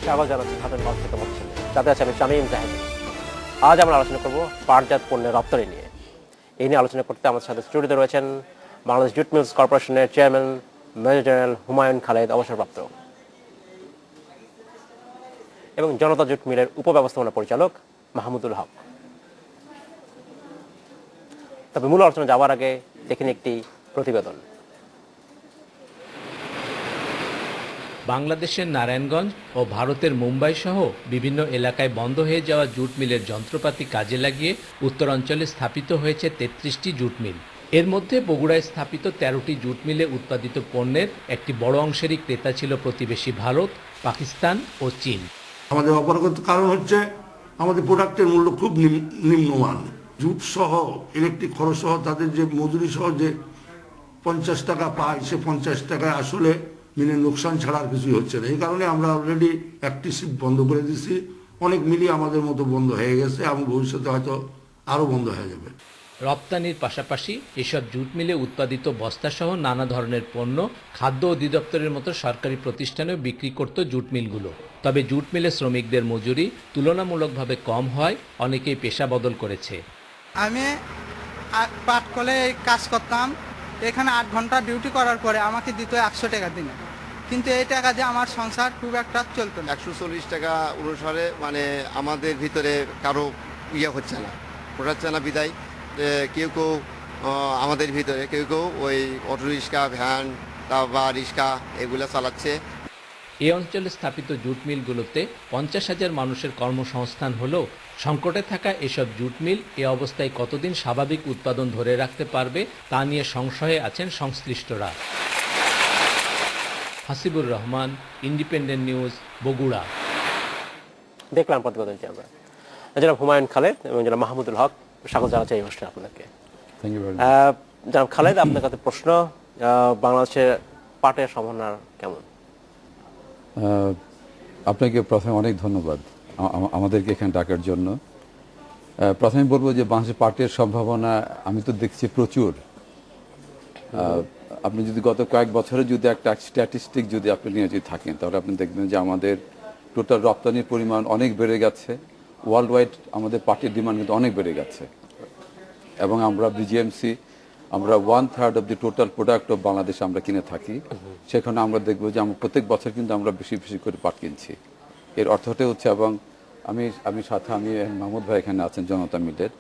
স্বাগত জানাচ্ছি ধাতের গল্প থেকে বলছেন যাতে আছে আমি শামীম জাহিদ। আজ আমরা আলোচনা করব পাটজাত পণ্যের রপ্তানি নিয়ে। এই নিয়ে আলোচনা করতে আমাদের সাথে স্টুডিওতে রয়েছেন বাংলাদেশ জুট মিলস কর্পোরেশনের chairman major general Humayun Khaled অবসরপ্রাপ্ত এবং জনতা জুট মিলের উপব্যবস্থাপনা পরিচালক মাহমুদুল হক। তবে মূল আলোচনা যাওয়ার আগে দেখেন একটি প্রতিবেদন। বাংলাদেশের নারায়ণগঞ্জ ও ভারতের মুম্বাই সহ বিভিন্ন এলাকায় বন্ধ হয়ে যাওয়া জুট মিলের যন্ত্রপাতি কাজে লাগিয়ে উত্তরাঞ্চলে স্থাপিত হয়েছে ৩৩টি জুট মিল। এর মধ্যে বগুড়ায় স্থাপিত ১৩টি জুট মিলে উৎপাদিত পণ্যের একটি বড় অংশেরই ক্রেতা ছিল প্রতিবেশী ভারত, পাকিস্তান ও চীন। আমাদের অপারগত কারণ হচ্ছে আমাদের প্রোডাক্টের মূল্য খুব নিম্নমান। জুট সহ ইলেকট্রিক খরচ সহ তাদের যে মজুরি সহ যে ৫০ টাকা পায়, সে ৫০ টাকায় আসলে মিলের লোকসান ছাড়া আর কিছুই হচ্ছে না। এই কারণে আমরা অলরেডি একটি শিফট বন্ধ করে দিচ্ছি। অনেক মিলই আমাদের মতো বন্ধ হয়ে গেছে এবং ভবিষ্যতে হয়তো আরও বন্ধ হয়ে যাবে। রপ্তানির পাশাপাশি এসব জুট মিলে উৎপাদিত বস্তাসহ নানা ধরনের পণ্য খাদ্য অধিদপ্তরের মতো সরকারি প্রতিষ্ঠানেও বিক্রি করত জুট মিলগুলো। তবে জুট মিলে শ্রমিকদের মজুরি তুলনামূলকভাবে কম হয়, অনেকেই পেশা বদল করেছে। আমি পাটকলে কাজ করতাম, এখানে ৮ ঘন্টা ডিউটি করার পরে আমাকে দিত ১০০ টাকা দিনে, কিন্তু এই টাকা দিয়ে আমার সংসার খুব একটা চলতো না। ১৪০ টাকা অনুসারে মানে আমাদের ভিতরে কারো হচ্ছে না, পোষাচ্ছে না। বিদায় কেউ কেউ আমাদের ভিতরে কেউ কেউ ওই অটো রিক্সা, ভ্যান বা রিক্সা এগুলো চালাচ্ছে। এই অঞ্চলে স্থাপিত জুট মিলগুলোতে ৫০,০০০ মানুষের কর্মসংস্থান হলেও সংকটে থাকা এসব জুট মিল এ অবস্থায় কতদিন স্বাভাবিক উৎপাদন ধরে রাখতে পারবে তা নিয়ে সংশয়ে আছেন সংশ্লিষ্টরা। Hasibur Rahman, independent news, Bogura. দেখলাম প্রতিবেদনটি আমরা। জনাব হুমায়ুন খালেদ এবং জনাব মাহমুদুল হক, স্বাগত জানাচ্ছি এই অনুষ্ঠানে আপনাকে। জনাব খালেদ, আপনার কাছে প্রশ্ন, বাংলাদেশের পাটের সম্ভাবনা কেমন? আপনাকে প্রথমে অনেক ধন্যবাদ আমাদেরকে এখানে ডাকার জন্য। প্রথমে বলবো যে বাংলাদেশের পাটের সম্ভাবনা আমি তো দেখছি প্রচুর। আপনি যদি গত কয়েক বছরে যদি একটা স্ট্যাটিস্টিক যদি আপনি নিয়ে যদি থাকেন, তাহলে আপনি দেখবেন যে আমাদের টোটাল রপ্তানির পরিমাণ অনেক বেড়ে গেছে। ওয়ার্ল্ড ওয়াইড আমাদের পাটের ডিমান্ড কিন্তু অনেক বেড়ে গেছে এবং আমরা বিজিএমসি আমরা 1/3 of the total product of Bangladesh আমরা কিনে থাকি। সেখানে আমরা দেখবো যে আমরা প্রত্যেক বছর কিন্তু আমরা বেশি বেশি করে পাট কিনছি। এর অর্থটা হচ্ছে, এবং আমি সাথে মাহমুদ ভাই এখানে আছেন জনতা মিলের,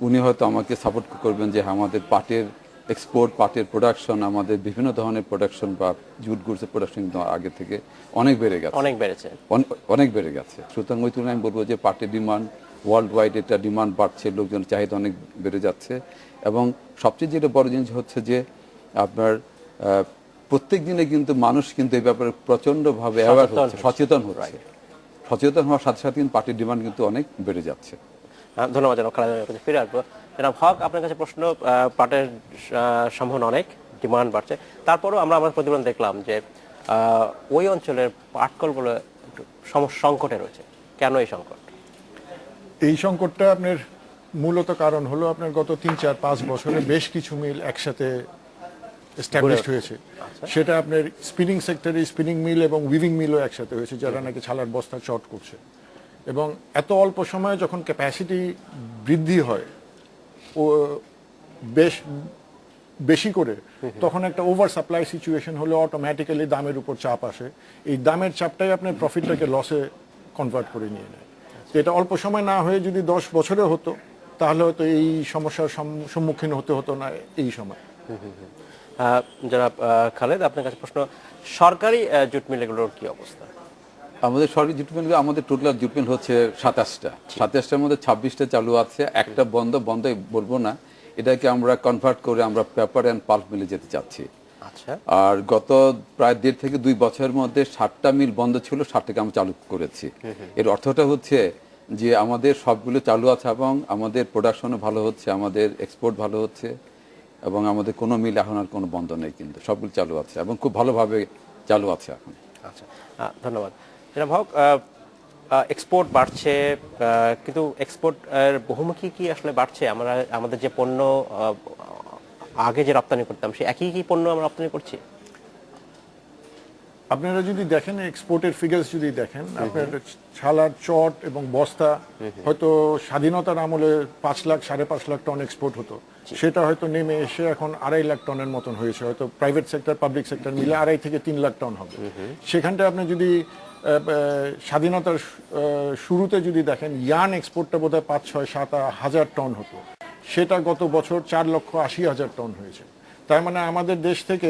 উনি হয়তো আমাকে সাপোর্ট করবেন যে আমাদের পাটের এক্সপোর্ট, পাটের প্রোডাকশন, আমাদের বিভিন্ন ধরনের প্রোডাকশন বা জুট গুডসের প্রোডাকশন কিন্তু আগে থেকে অনেক বেড়ে গেছে, অনেক বেড়ে গেছে। সুতরাং ওই তুলনায় আমি বলবো যে পাটের ডিমান্ড ওয়ার্ল্ড ওয়াইড এটা ডিমান্ড বাড়ছে, লোকজন চাহিদা অনেক বেড়ে যাচ্ছে। এবং সবচেয়ে যেটা বড় জিনিস হচ্ছে যে আপনার প্রত্যেক দিনে কিন্তু মানুষ কিন্তু এই ব্যাপারে প্রচণ্ডভাবে সচেতন হওয়ার সাথে সাথে কিন্তু পাটের ডিমান্ড কিন্তু অনেক বেড়ে যাচ্ছে। ধন্যবাদ জনাব খালেদ, ফিরে আসবো। জনাব হক, আপনার কাছে প্রশ্ন, পাটের সম্ভাবনা অনেক, ডিমান্ড বাড়ছে, তারপরও আমরা প্রতিবেদন দেখলাম যে ওই অঞ্চলের পাটকলগুলো একটু সংকটে রয়েছে। কেন এই সংকট? এই সংকটটা আপনার মূলত কারণ হলো আপনার গত ৩-৪-৫ বছরে বেশ কিছু মিল একসাথে এস্টাবলিশড হয়েছে। সেটা আপনার স্পিনিং সেক্টরে স্পিনিং মিল এবং উইভিং মিলও একসাথে হয়েছে, যারা নাকি ছালার বস্তা চট করছে। এবং এত অল্প সময়ে যখন ক্যাপাসিটি বৃদ্ধি হয় ও বেশি করে, তখন একটা ওভার সাপ্লাই সিচুয়েশন হলে অটোমেটিক্যালি দামের উপর চাপ আসে। এই দামের চাপটাই আপনার প্রফিটটাকে লসে কনভার্ট করে নিয়ে নেয়। এটা অল্প সময় না হয়ে যদি 10 বছরে হতো, তাহলে হয়তো এই সমস্যার সম্মুখীন হতো না এই সময়। জনাব খালেদ, আপনার কাছে প্রশ্ন, সরকারি জুট মিলগুলোর কি অবস্থা? আমাদের সরকারি জুট মিল, আমাদের টোটাল জুট মিল হচ্ছে ২৭টার মধ্যে 26টা চালু আছে, একটা বন্ধ বলবো না, এটাকে আমরা কনভার্ট করে আমরা পেপার অ্যান্ড পাল্প মিলে যেতে চাচ্ছি। আচ্ছা। আর গত প্রায় 1.5 থেকে 2 বছরের মধ্যে 7টা মিল বন্ধ ছিল, 7টাকে আমরা চালু করেছি। এর অর্থটা হচ্ছে যে আমাদের সবগুলো চালু আছে এবং আমাদের প্রোডাকশনও ভালো হচ্ছে, আমাদের এক্সপোর্ট ভালো হচ্ছে এবং আমাদের কোনো মিল এখন আর কোনো বন্ধ নেই, কিন্তু সবগুলো চালু আছে এবং খুব ভালোভাবে চালু আছে এখন। আচ্ছা, ধন্যবাদ জনাব হক। এক্সপোর্ট বাড়ছে, কিন্তু এক্সপোর্টের বহুমুখী কি আসলে বাড়ছে? আমরা আমাদের যে পণ্য আগে যে রপ্তানি করতাম, সে একই কি পণ্য আমরা রপ্তানি করছি? আপনারা যদি দেখেন এক্সপোর্টের ফিগার্স যদি দেখেন, আপনার ছালার চট এবং বস্তা হয়তো স্বাধীনতার আমলে 5 লাখ 5.5 লাখ টন এক্সপোর্ট হতো, সেটা হয়তো নেমে এসে এখন 2.5 লাখ টনের মতন হয়েছে। হয়তো প্রাইভেট সেক্টর পাবলিক সেক্টর মিলে 2.5 থেকে 3 লাখ টন হবে। সেখানটা আপনি যদি স্বাধীনতার শুরুতে যদি দেখেন, ইয়ার্ন এক্সপোর্টটা বোধহয় 5, 6, 7 হাজার টন হতো, সেটা গত বছর 4,80,000 টন হয়েছে। তার মানে আমাদের দেশ থেকে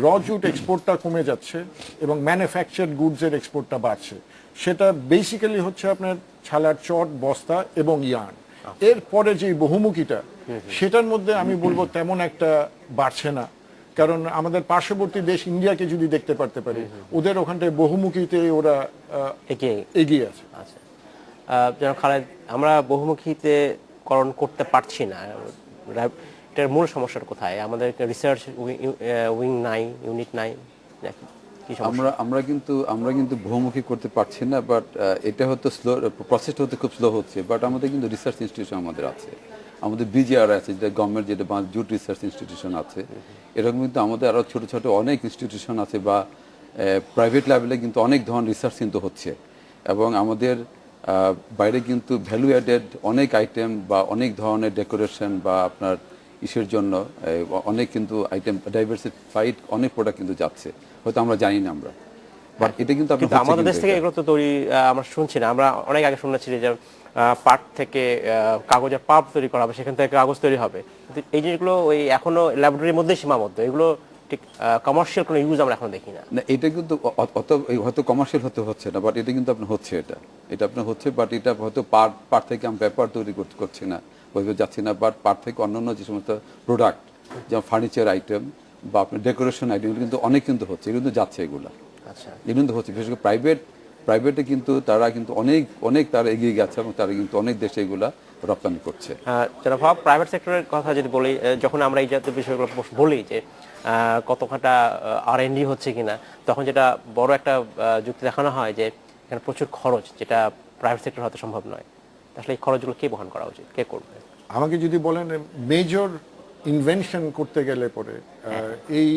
র জুট এক্সপোর্টটা কমে যাচ্ছে এবং ম্যানুফ্যাকচার্ড গুডসের এক্সপোর্টটা বাড়ছে। সেটা বেসিক্যালি হচ্ছে আপনার ছালার চট, বস্তা এবং ইয়ার্ন। এরপরে যে বহুমুখীটা, সেটার মধ্যে আমি বলবো তেমন একটা বাড়ছে না, কারণ আমাদের পার্শ্ববর্তী দেশ ইন্ডিয়াকে যদি দেখতে পারতে পারি, ওদের ওখানটায় বহুমুখীতে ওরা এগিয়ে আছে। আচ্ছা, জনাব খালেদ, আমরা বহুমুখীতে করণ করতে পারছি না, এটার মূল সমস্যাটা কোথায়? আমাদের রিসার্চ উইং নাই, ইউনিট নাই, কি সমস্যা? আমরা কিন্তু বহুমুখী করতে পারছি না, বাট এটা হয়তো স্লো, প্রসেসটা হতে খুব স্লো হচ্ছে। বাট আমাদের কিন্তু রিসার্চ ইনস্টিটিউশন আমাদের আছে, আমাদের বিজিআর আছে, যেটা গভর্নমেন্ট, যেটা জুট রিসার্চ ইনস্টিটিউশন আছে। এরকম কিন্তু আমাদের আরও ছোট ছোট অনেক ইনস্টিটিউশন আছে, বা প্রাইভেট লেভেলে কিন্তু অনেক ধরনের রিসার্চ কিন্তু হচ্ছে। এবং আমাদের বাইরে কিন্তু ভ্যালু অ্যাডেড অনেক আইটেম বা অনেক ধরনের ডেকোরেশন বা আপনার ইসের জন্য অনেক কিন্তু আইটেম, ডাইভার্সিফাইড অনেক প্রোডাক্ট কিন্তু যাচ্ছে, হয়তো আমরা জানি না আমরা। বাট এটা কিন্তু আমাদের দেশ থেকে এগুলো তো তৈরি আমরা শুনছি না। আমরা অনেক আগে শুনেছি যে পাট থেকে কাগজের পাল্প তৈরি করা হবে, সেখান থেকে কাগজ তৈরি হবে। এই জিনিসগুলো ওই এখনো ল্যাবরেটরির মধ্যেই সীমাবদ্ধ, এগুলো ঠিক কমার্শিয়াল কোনো ইউজ আমরা এখন দেখি না। এটা কিন্তু অত হয়তো কমার্শিয়াল হচ্ছে না, বাট এটা কিন্তু আপনার হচ্ছে, এটা আপনার হচ্ছে। বাট এটা হয়তো পাট থেকে আমরা পেপার তৈরি করছি না, ওইভাবে যাচ্ছি না। বাট পাট থেকে অন্যান্য যে সমস্ত প্রোডাক্ট, যেমন ফার্নিচার আইটেম বা আপনার ডেকোরেশন আইটেম, কিন্তু অনেক কিন্তু হচ্ছে, এগুলো কিন্তু যাচ্ছে, এগুলো আচ্ছা, এগুলো কিন্তু হচ্ছে। বিশেষ করে প্রাইভেটে কিন্তু তারা কিন্তু অনেক তারা এগিয়ে গেছে, এবং তারা কিন্তু অনেক দেশে এগুলা রপ্তানি করছে। জনাব, প্রাইভেট সেক্টরের কথা যদি বলি, যখন আমরা এই জাতীয় বিষয়গুলো বলি যে কতখানা R&D হচ্ছে কিনা, তখন যেটা বড় একটা যুক্তি দেখানো হয় যে এখানে প্রচুর খরচ, যেটা প্রাইভেট সেক্টর হতে সম্ভব নয়। আসলে এই খরচগুলো কে বহন করা উচিত, কে করবে? আমাকে যদি বলেন মেজর ইনভেনশন করতে গেলে পরে এই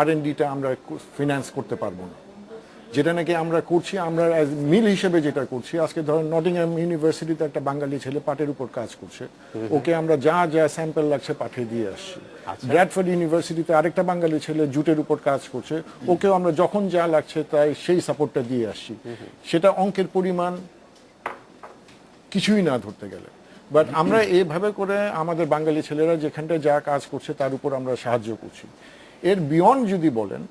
R&Dটা আমরা ফিনান্স করতে পারবো না, যেটা নাকি আমরা করছি, আমরা অ্যাজ মিল হিসেবে যেটা করছি। আজকে ধরেন নটিংহাম ইউনিভার্সিটিতে একটা বাঙালি ছেলে পাটের উপর কাজ করছে, ওকে আমরা যা যা স্যাম্পল লাগছে পাঠিয়ে দিয়ে আসছি। ব্র্যাডফোর্ড ইউনিভার্সিটিতে আরেকটা বাঙালি ছেলে জুটের উপর কাজ করছে, ওকেও আমরা যখন যা লাগছে তাই সেই সাপোর্টটা দিয়ে আসছি। সেটা অঙ্কের পরিমাণ কিছুই না ধরতে গেলে, বাট আমরা এইভাবে করে আমাদের বাঙালি ছেলেরা যেখানটায় যা কাজ করছে তার উপর আমরা সাহায্য করছি। এর বিয়ন্ড যদি বলেন,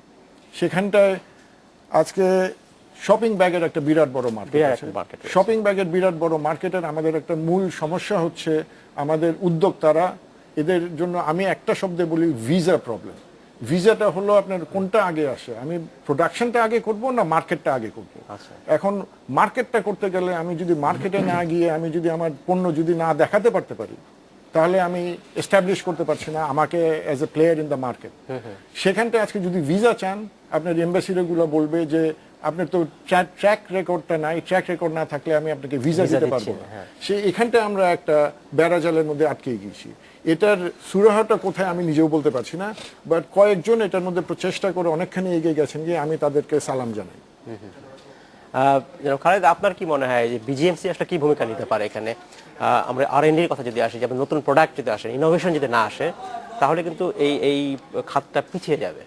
সেখানটায় আজকে শপিং ব্যাগের একটা বিরাট বড় মার্কেট আছে। শপিং ব্যাগের বিরাট বড় মার্কেটের আমাদের একটা মূল সমস্যা হচ্ছে আমাদের উদ্যোক্তারা, এদের জন্য আমি একটা শব্দে বলি ভিসা প্রবলেম। ভিসাটা হলো আপনার কোনটা আগে আসে, আমি প্রোডাকশনটা আগে করব না মার্কেটটা আগে করব। এখন মার্কেটটা করতে গেলে আমি যদি মার্কেটে না গিয়ে আমি যদি আমার পণ্য যদি না দেখাতে পারতে পারি, তাহলে আমি এস্টাবলিশ করতে পারছি না আমাকে as a player in the market. সেখানটা আজকে যদি ভিসা চান, আপনার এম্বাসিডারগুলো বলবে যে আপনার তো ট্র্যাক রেকর্ডটা নাই, ট্র্যাক রেকর্ড না থাকলে আমি আপনাকে ভিসা দিতে পারবো না। সে এখানটা আমরা একটা বেড়াজালের মধ্যে আটকে গিয়েছি। এটার সুরাহাটা কোথায় আমি নিজেও বলতে পারছি না, বাট কয়েকজন এটার মধ্যে প্রচেষ্টা করে অনেকখানি এগিয়ে গেছেন, যে আমি তাদেরকে সালাম জানাই। খালেদ, আপনার কি মনে হয় যে বিজিএমসি আসলে কি ভূমিকা নিতে পারে এখানে? আমরা R&Dর কথা যদি আসি, যেমন নতুন প্রোডাক্ট যদি আসে, ইনোভেশন যদি না আসে, তাহলে কিন্তু এই খাতটা পিছিয়ে যাবে।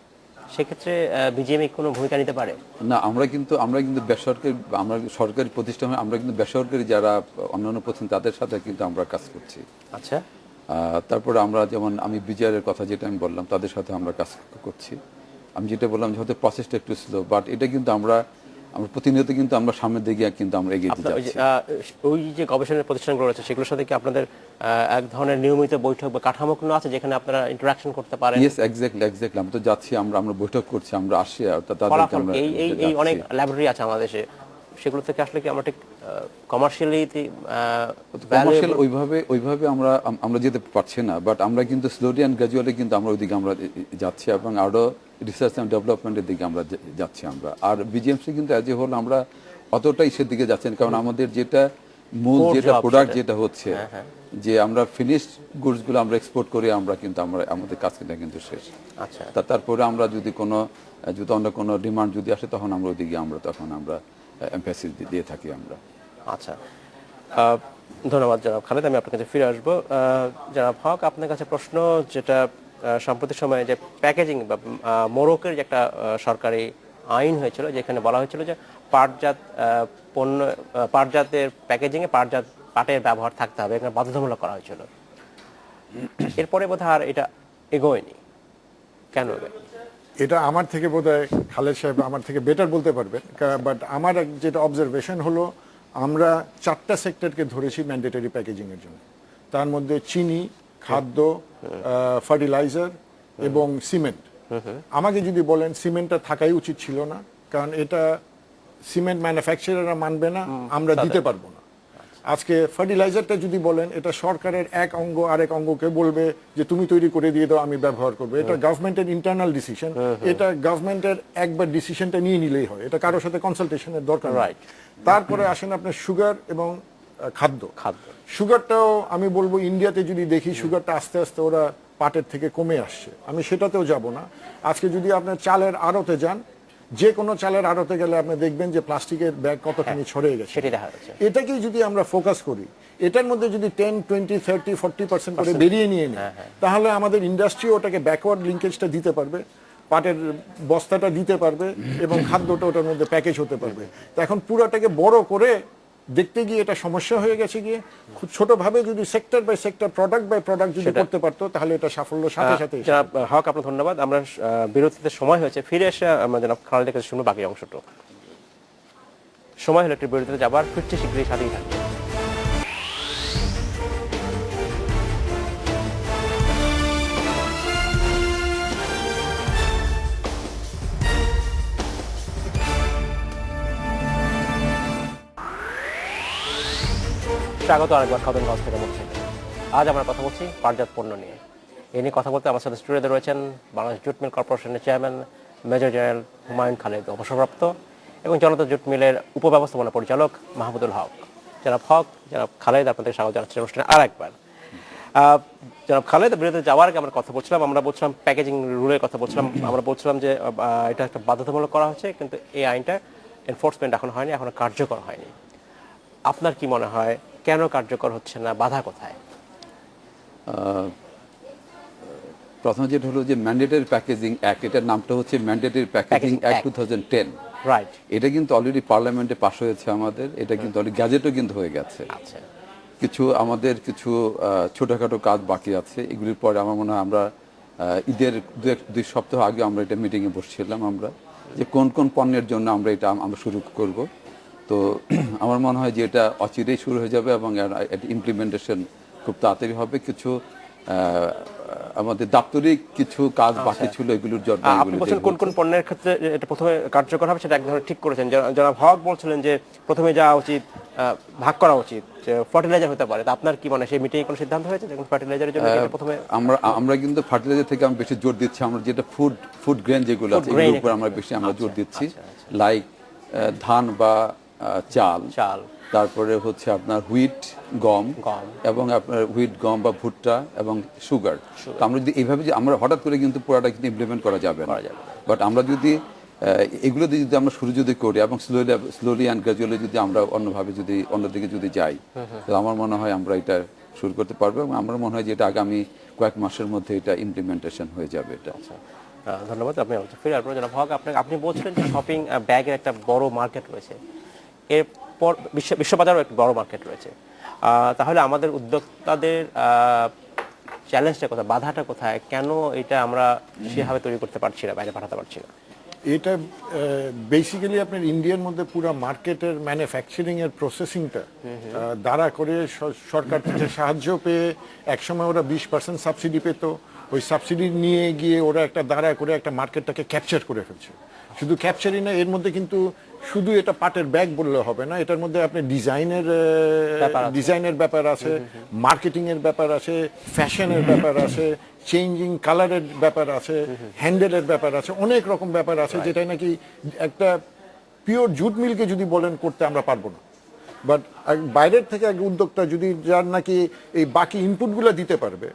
সেক্ষেত্রে বিজিএমই কোনো ভূমিকা নিতে পারে না? আমরা কিন্তু বেসরকারি, আমরা সরকারি প্রতিষ্ঠান, আমরা কিন্তু বেসরকারি যারা অন্যান্য প্রতিষ্ঠান তাদের সাথে কিন্তু আমরা কাজ করছি। আচ্ছা, তারপরে আমরা যেমন আমি বিজিআরের কথা যেটা আমি বললাম, তাদের সাথে আমরা কাজ করছি। আমি যেটা বললাম যে হয়তো প্রসেসটা একটু স্লো, বাট এটা কিন্তু আমরা প্রতিনিয়ত কিন্তু আমরা সামনের দিকে কিন্তু আমরা এগিয়ে যাচ্ছি। ওই যে গবেষণার প্রতিষ্ঠানগুলো রয়েছে, সেগুলোর সাথে কি আপনাদের এক ধরনের নিয়মিত বৈঠক বা কাঠামো কোনো আছে যেখানে আপনারা ইন্টারাকশন করতে পারেন? Yes, exactly. আমরা তো যাচ্ছি, আমরা বৈঠক করছি, আমরা আসছি, আর তাদেরকে আমরা এই অনেক ল্যাবরেটরি আছে আমাদের দেশে, সেগুলো থেকে আসলে কি আমরা ঠিক কমার্শিয়াল ওইভাবে আমরা যেতে পারছি না, বাট আমরা কিন্তু স্লোলি অ্যান্ড গ্র্যাজুয়ালি কিন্তু আমরা ওইদিকে আমরা যাচ্ছি, এবং আরো রিসার্চ অ্যান্ড ডেভেলপমেন্টের দিকে আমরা যাচ্ছি আমরা। আর বিজিএমসি কিন্তু অ্যাজ এ হোল আমরা অতটা ইসের দিকে যাচ্ছি না, কারণ আমাদের যেটা মূল core যেটা job প্রোডাক্ট সেটা। যেটা হচ্ছে হ্যাঁ। যে আমরা ফিনিশড গুডসগুলো আমরা এক্সপোর্ট করি, আমরা কিন্তু আমাদের কাজটা কিন্তু শেষ। আচ্ছা। তারপরে আমরা যদি অন্য কোনো ডিমান্ড যদি আসে তখন আমরা ওইদিকে তখন আমরা এমফাসিস দিয়ে থাকি আমরা। আচ্ছা, ধন্যবাদ জনাব খালেদ, আমি আপনার কাছে ফিরে আসবো। জনাব হক, আপনার কাছে প্রশ্ন, যেটা সাম্প্রতিক সময়ে যে প্যাকেজিং বা মোড়কের যে একটা সরকারি আইন হয়েছিল, যেখানে বলা হয়েছিল যে পাটজাত পণ্য, পাটজাতের প্যাকেজিংয়ে পাটের ব্যবহার থাকতে হবে, এখানে বাধ্যতামূলক করা হয়েছিল। এরপরে বোধহয় আর এটা এগোয়নি, কেন এগোয়নি? এটা আমার থেকে বোধহয় খালেদ সাহেব আমার থেকে বেটার বলতে পারবেন, বাট আমার যেটা অবজারভেশন হলো, আমরা 4টা সেক্টরকে ধরেছি ম্যান্ডেটরি প্যাকেজিং এর জন্য। তার মধ্যে চিনি, খাদ্য, ফার্টিলাইজার এবং সিমেন্ট। আমাকে যদি বলেন সিমেন্টটা থাকাই উচিত ছিল না, কারণ এটা সিমেন্ট ম্যানুফ্যাকচারাররা মানবে না, আমরা দিতে পারবো না। আজকে ফার্টিলাইজারটা যদি বলেন, এটা সরকারের এক অঙ্গ আরেক অঙ্গকে বলবে যে তুমি তৈরি করে দিয়ে দাও, আমি ব্যবহার করবো। এটা গভর্নমেন্টের ইন্টারনাল ডিসিশন, এটা গভর্নমেন্টের একবার ডিসিশনটা নিয়ে নিলেই হয়, এটা কারোর সাথে কনসালটেশনের দরকার নাই। তারপরে আসেন আপনার সুগার এবং খাদ্য। সুগারটাও আমি বলবো ইন্ডিয়াতে যদি দেখি, সুগারটা আস্তে আস্তে ওরা পাটের থেকে কমে আসছে, আমি সেটাতেও যাব না। আজকে যদি আপনার চালের আড়তে যান, যে কোনো চালের আড়তে গেলে আপনি দেখবেন যে প্লাস্টিকের ব্যাগ কতখানি ছড়িয়ে গেছে। এটাকেই যদি আমরা ফোকাস করি, এটার মধ্যে যদি 10, 20, 30, 40% করে বেরিয়ে নিয়ে নিই, তাহলে আমাদের ইন্ডাস্ট্রি ওটাকে ব্যাকওয়ার্ড লিঙ্কেজটা দিতে পারবে, পাটের বস্তাটা দিতে পারবে এবং খাদ্যটা ওটার মধ্যে প্যাকেজ হতে পারবে। তো এখন পুরোটাকে বড় করে দেখতে গিয়ে এটা সমস্যা হয়ে গেছে গিয়ে, খুব ছোটভাবে যদি sector by sector, product by product যদি করতে পারতো, তাহলে এটা সাফল্য সাথে সাথে। জনাব হক, আপনার ধন্যবাদ। আমরা বিরতিতে সময় হয়েছে, ফিরে এসে আমরা জনাব খালেদের কাছে শুনবো বাকি অংশটা। সময় হলো একটি বিরতিতে যাবার, ফিরছে শীঘ্রই, সাথেই থাকবে। স্বাগত আরেকবার খাদেমগঞ্জ থেকে বলছি। আজ আমরা কথা বলছি পাটজাত পণ্য নিয়ে। এ নিয়ে কথা বলতে আমার সাথে স্টুডিওতে রয়েছেন বাংলাদেশ জুট মিল কর্পোরেশনের chairman major general Humayun Khaled, অবসরপ্রাপ্ত, এবং জনতা জুট মিলের উপব্যবস্থাপনা পরিচালক মাহমুদুল হক। জনাব হক, জনাব খালেদ, আপনাদের স্বাগত জানাচ্ছি অনুষ্ঠানে আর একবার। জনাব খালেদ, বিরতিতে যাওয়ার আগে আমরা কথা বলছিলাম, প্যাকেজিং রুলের কথা বলছিলাম। আমরা বলছিলাম যে এটা একটা বাধ্যতামূলক করা হচ্ছে, কিন্তু এই আইনটা এনফোর্সমেন্ট এখন হয়নি, এখনো কার্যকর হয়নি। আপনার কি মনে হয়, কেন কার্যকর হচ্ছে না, বাধা কোথায়? প্রথম যেটা হলো যে ম্যান্ডেটরি প্যাকেজিং অ্যাক্ট, এটার নামটা হচ্ছে ম্যান্ডেটরি প্যাকেজিং অ্যাক্ট 2010। রাইট। এটা কিন্তু অলরেডি পার্লামেন্টে পাস হয়েছে আমাদের, এটা কিন্তু অলরেডি গ্যাজেটও কিন্তু হয়ে গেছে। আচ্ছা, আমাদের কিছু ছোটখাটো কাজ বাকি আছে, এগুলির পরে আমার মনে হয় আমরা ঈদের 2 সপ্তাহ আগে আমরা এটা মিটিংয়ে বসছিলাম, আমরা যে কোন কোন পণ্যের জন্য আমরা শুরু করব। তো আমার মনে হয় যে এটা অচিরেই শুরু হয়ে যাবে এবং ইমপ্লিমেন্টেশন খুব তাড়াতাড়ি হবে। কিছু আমাদের দাপ্তরিক কিছু কাজ বাকি ছিল, এগুলোর জন্য। আপনি বলছেন কোন কোন পণ্যের ক্ষেত্রে এটা প্রথমে কার্যকর হবে, সেটা একদম ঠিক করেছেন। জনাব হক বলছিলেন যে প্রথমে যাওয়া উচিত, ভাগ করা উচিত, যে ফার্টিলাইজার হতে পারে। আপনার কি মনে হয়, সেই মিটিংয়ে কোনো সিদ্ধান্ত হয়েছে দেখুন ফার্টিলাইজারের জন্য প্রথমে? আমরা কিন্তু ফার্টিলাইজার থেকে আমি বেশি জোর দিচ্ছি, আমরা যেটা ফুড গ্রেন যেগুলো আছে এগুলোর উপর আমরা বেশি জোর দিচ্ছি, লাইক ধান বা চাল, তারপরে হচ্ছে আপনার হুইট, গম, এবং আপনার হুইট, গম বা ভুট্টা এবং সুগার। তো আমরা যদি এইভাবে, যে আমরা হঠাৎ করে কিন্তু পুরোটা কিন্তু ইমপ্লিমেন্ট করা যাবে না, বাট আমরা যদি এগুলো দিয়ে যদি আমরা শুরু যদি করি এবং স্লোলি অ্যান্ড গ্রাজুয়ালি যদি আমরা অন্যদিকে যদি যাই, তো আমার মনে হয় আমরা এটা শুরু করতে পারবো এবং আমার মনে হয় যে এটা আগামী কয়েক মাসের মধ্যে এটা ইমপ্লিমেন্টেশন হয়ে যাবে। এটা ধন্যবাদ। আপনি ফিরে আসবেন জনাব হক। আপনি বলছিলেন যে শপিং ব্যাগের একটা বড় মার্কেট রয়েছে, এরপর বিশ্ববাজারও একটা বড় মার্কেট রয়েছে। তাহলে আমাদের উদ্যোক্তাদের চ্যালেঞ্জটা কোথায়, বাধাটা কোথায়, কেন এটা আমরা সেভাবে তৈরি করতে পারছি না, বাইরে পাঠাতে পারছি না? এটা বেসিক্যালি আপনার ইন্ডিয়ার মধ্যে পুরো মার্কেটের ম্যানুফ্যাকচারিং এর প্রসেসিংটা দ্বারা করে সরকার থেকে সাহায্য পেয়ে একসময় ওরা 20% সাবসিডি পেত, ওই সাবসিডি নিয়ে গিয়ে ওরা একটা দ্বারা করে একটা মার্কেটটাকে ক্যাপচার করে ফেলছে। শুধু ক্যাপচারই না, এর মধ্যে কিন্তু শুধু এটা পাটের ব্যাগ বললে হবে না, এটার মধ্যে আপনি ডিজাইনের ব্যাপার আছে, মার্কেটিং এর ব্যাপার আছে, ফ্যাশনের ব্যাপার আছে, চেঞ্জিং কালারের ব্যাপার আছে, হ্যান্ডেলের ব্যাপার আছে, অনেক রকম ব্যাপার আছে, যেটা নাকি একটা পিওর জুট মিলকে যদি বলেন করতে আমরা পারবো না। বাট বাইরের থেকে এক উদ্যোক্তা যদি যার নাকি এই বাকি ইনপুটগুলো দিতে পারবে,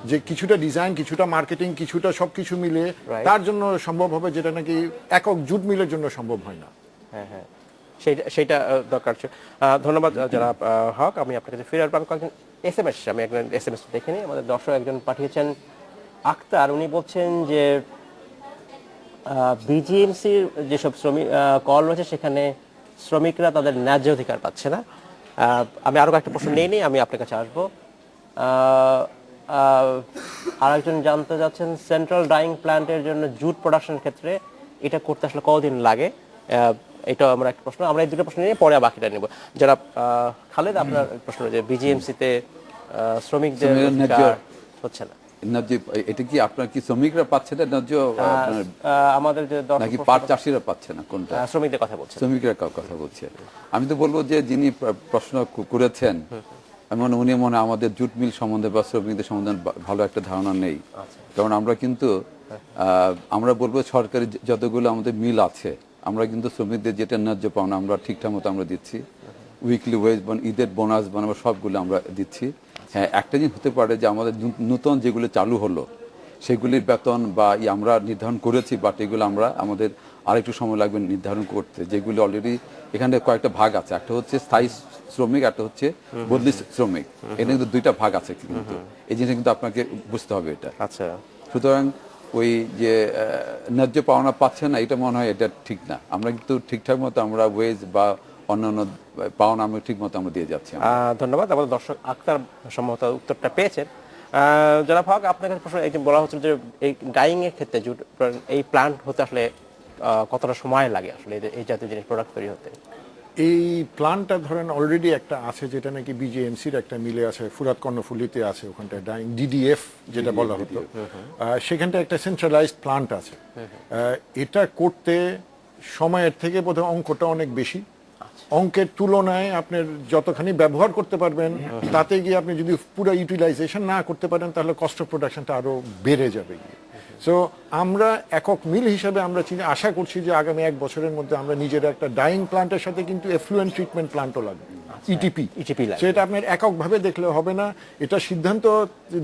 যে কিছুটা ডিজাইন, কিছুটা মার্কেটিং, কিছুটা সবকিছু মিলে Right. তার জন্য সম্ভব হবে, যেটা নাকি একক জুট মিলের জন্য সম্ভব হয় না। হ্যাঁ হ্যাঁ, সেইটা দরকার ছিল। ধন্যবাদ জনাব হক। আমি আপনার কাছে ফিরে আসবো। কয়েকজন SMS, আমি একজন SMS দেখে নিই। আমাদের দর্শক একজন পাঠিয়েছেন আক্তার, উনি বলছেন যে বিজিএমসির যেসব শ্রমিক কল রয়েছে সেখানে শ্রমিকরা তাদের ন্যায্য অধিকার পাচ্ছে না। আমি আরও একটা প্রশ্ন নিয়ে নিই, আমি আপনার কাছে আসবো। আরেকজন জানতে চাচ্ছেন সেন্ট্রাল ডাইং প্ল্যান্টের জন্য জুট প্রোডাকশনের ক্ষেত্রে এটা করতে আসলে কতদিন লাগে? এটা আমরা একটা প্রশ্ন, আমরা এই দুটো প্রশ্ন নিয়ে পরে বাকিটা নেব। যারা খালেদ, আপনার প্রশ্ন যে বিজিএমসিতে শ্রমিকদের অধিকার হচ্ছে না, ন্যায্য এটা কি আপনার কি শ্রমিকরা পাচ্ছে না ন্যায্য, আপনার আমাদের যে দর্শক নাকি পাট চাষিরা পাচ্ছে না, কোনটা? শ্রমিকদের কথা বলছেন। শ্রমিকরা কথা বলছে। আমি তো বলবো যে যিনি প্রশ্ন করেছেন, উনি মনে হয় আমাদের জুট মিল সম্বন্ধে বা শ্রমিকদের সম্বন্ধে ভালো একটা ধারণা নেই। কারণ আমরা কিন্তু আমরা বলবো সরকারি যতগুলো আমাদের মিল আছে, আমরা কিন্তু শ্রমিকদের যেটা ন্যায্য পাওনা আমরা ঠিকঠাক মতো আমরা দিচ্ছি। উইকলি ওয়েজ ঈদের বোনাস আমরা সবগুলো আমরা দিচ্ছি। হ্যাঁ, একটা জিনিস হতে পারে যে আমাদের নতুন যেগুলো চালু হলো সেগুলির বেতন বা আমরা নির্ধারণ করেছি, বাট এগুলো আমরা আমাদের আরেকটু সময় লাগবে নির্ধারণ করতে। যেগুলো অলরেডি এখানে কয়েকটা ভাগ আছে, একটা হচ্ছে স্থায়ী শ্রমিক, একটা হচ্ছে বদলি শ্রমিক। এটা কিন্তু দুইটা ভাগ আছে, কিন্তু এই জিনিসটা কিন্তু আপনাকে বুঝতে হবে এটা। আচ্ছা, সুতরাং ওই যে ন্যায্য পাওনা পাচ্ছে না, এটা মনে হয় এটা ঠিক না। আমরা কিন্তু ঠিকঠাক মতো আমরা ওয়েজ বা অন্যান্য পাওনা আমরা ঠিক মতো আমরা দিয়ে যাচ্ছি। ধন্যবাদ। আমাদের দর্শক আক্তার সম্ভবত উত্তরটা পেয়েছেন। জনাব হক, আপনার কাছে প্রশ্ন, এই যে বলা হচ্ছিল যে এই ডাইং এর ক্ষেত্রে জুট এই প্ল্যান্ট হতে আসলে কতটা সময় লাগে আসলে এই জাতীয় জিনিস প্রোডাক্ট তৈরি হতে? এই প্ল্যানটা ধরেন অলরেডি একটা আছে, যেটা নাকি বিজিএমসির একটা মিলে আছে, ফুরাত কর্ণফুলিতে আছে, ওখানটায় ডাইং ডিডিএফ যেটা বলা হতো, সেখানটা একটা সেন্ট্রালাইজড প্ল্যান্ট আছে। এটা করতে সময়ের থেকে বোধহয় অঙ্কটা অনেক বেশি। অঙ্কের তুলনায় আপনার যতখানি ব্যবহার করতে পারবেন, তাতে গিয়ে আপনি যদি পুরো ইউটিলাইজেশন না করতে পারেন, তাহলে কস্ট অফ প্রোডাকশনটা আরো বেড়ে যাবে। সো আমরা একক মিল হিসেবে আমরা আশা করছি যে আগামী 1 বছরের মধ্যে আমরা নিজের একটা ডাইং প্ল্যান্টের সাথে কিন্তু এফ্লুয়েন্ট ট্রিটমেন্ট প্ল্যান্টও লাগবে, ইটিপি। সেটা আপনার এককভাবে দেখলে হবে না, এটা সিদ্ধান্ত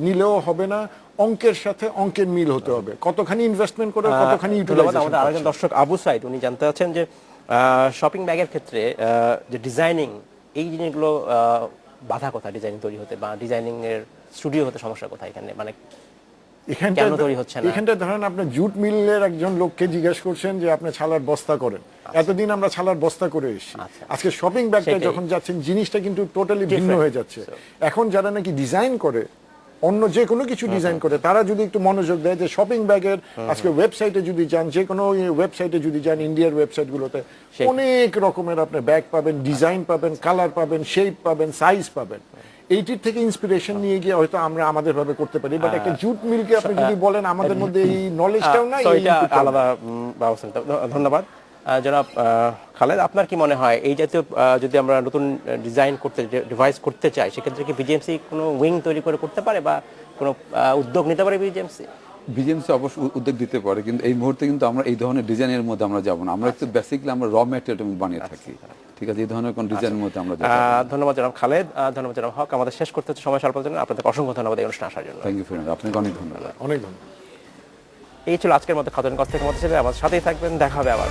নিলেও হবে না, অঙ্কের সাথে অঙ্কের মিল হতে হবে, কতখানি ইনভেস্টমেন্ট করে কতখানি ইউটিলাইজেশন। আমাদের আরেকজন দর্শক আবু সাইদ, উনি জানতে চাচ্ছেন যে শপিং ব্যাগের ক্ষেত্রে যে ডিজাইনিং, এই জিনিসগুলো বাধা কোথায় ডিজাইনিং তৈরি হতে, বা ডিজাইনিং এর স্টুডিও হতে সমস্যা কোথায় এখানে, মানে এখানটা ধরেন আপনার জুট মিলের একজন লোককে জিজ্ঞেস করছেন যে আপনি ছালার বস্তা করেন, এতদিন আমরা ছালার বস্তা করে এসেছি, আজকে শপিং ব্যাগটা যখন যাচ্ছেন জিনিসটা কিন্তু টোটালি ভিন্ন হয়ে যাচ্ছে। এখন যারা নাকি ডিজাইন করে, অন্য যে কোনো কিছু ডিজাইন করে, তারা যদি একটু মনোযোগ দেয় যে শপিং ব্যাগের আজকে ওয়েবসাইটে যদি যান, যে কোনো ওয়েবসাইটে যদি যান, ইন্ডিয়ার ওয়েবসাইটগুলোতে অনেক রকমের আপনি ব্যাগ পাবেন, ডিজাইন পাবেন, কালার পাবেন, শেপ পাবেন, সাইজ পাবেন। এইটির থেকে ইন্সপিরেশন নিয়ে গিয়ে হয়তো আমরা আমাদের ভাবে করতে পারি, বাট একটা জুট মিলকে আপনি যদি বলেন আমাদের মধ্যে এই নলেজটাও নাই, আলাদা ব্যবস্থা। ধন্যবাদ জনাব খালেদ। আপনার কি মনে হয় এই জাতীয় যদি আমরা নতুন ডিজাইন করতে, ডিভাইস করতে চাই, সেক্ষেত্রে কি বিজিএমসি কোনো উইং তৈরি করে করতে পারে বা কোনো উদ্যোগ নিতে পারে বিজিএমসি? বিজিএমসি অবশ্য উদ্যোগ দিতে পারে, কিন্তু এই মুহূর্তে কিন্তু আমরা এই ধরনের ডিজাইনের মধ্যে আমরা যাব না। আমরা একটু বেসিক্যালি আমরা র ম্যাটেরিয়াল বানিয়ে থাকি, ঠিক আছে? এই ধরনের কোন ডিজাইনের মধ্যে আমরা যাব। ধন্যবাদ জনাব খালেদ, ধন্যবাদ জনাব হক। আমাদের শেষ করতে হচ্ছে সময় স্বল্পতার জন্য। আপনাদের অসংখ্য ধন্যবাদ এই অনুষ্ঠানে আসার জন্য। থ্যাংক ইউ ফ্রেন্ড, আপনাকে অনেক ধন্যবাদ। অনেক ধন্যবাদ। এই ছিল আজকের মতো খাদ্য কথা থেকে মতো ছিল। আমার সাথেই থাকবেন, দেখা হবে আবার।